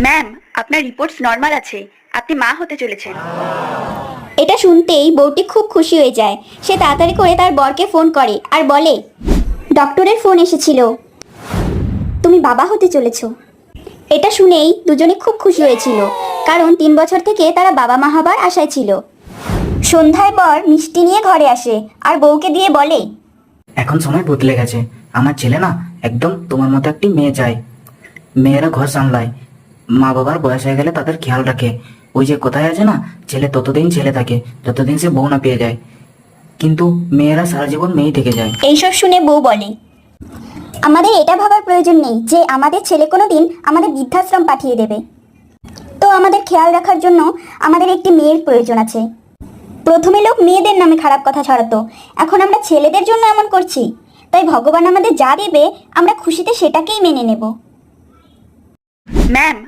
Ma'am, আপনার reports normal আছে, আপনি মা হতে চলেছেন। এটা শুনতেই বউটি খুব খুশি হয়ে যায়। সে তাড়াতাড়ি করে তার বরকে ফোন করে আর বলে, ডক্টরের ফোন এসেছিল, তুমি বাবা হতে চলেছো। এটা শুনেই দুজনে খুব খুশি হয়েছিল, কারণ 3 বছর থেকে তারা বাবা মা হবার আশায় ছিল। সন্ধ্যায় বর মিষ্টি নিয়ে ঘরে আসে আর বউকে দিয়ে বলে, এখন সময় বদলে গেছে, আমার ছেলে না একদম তোমার মতো একটি মেয়ে চাই। মেয়েরা ঘর সামলায়, মা বাবার বয়স হয়ে গেলে তাদের খেয়াল রাখে। ওই যে কোথায় আছে না, ছেলে ততদিন ছেলে থাকে যতদিন সে বউ না পেয়ে যায়, কিন্তু মেয়েরা সারা জীবন মেয়েই থেকে যায়। এইসব শুনে বউ বলে, আমাদের এটা ভাবার প্রয়োজন নেই যে আমাদের ছেলে কোনো দিন আমাদের বৃদ্ধাশ্রম পাঠিয়ে দেবে। তো আমাদের খেয়াল রাখার জন্য আমাদের একটি মেয়ের প্রয়োজন আছে। প্রথমে লোক মেয়েদের নামে খারাপ কথা ছড়াতো, এখন আমরা ছেলেদের জন্য এমন করছি। তাই ভগবান আমাদের যা দেবে আমরা খুশিতে সেটাকেই মেনে নেব। ম্যাম,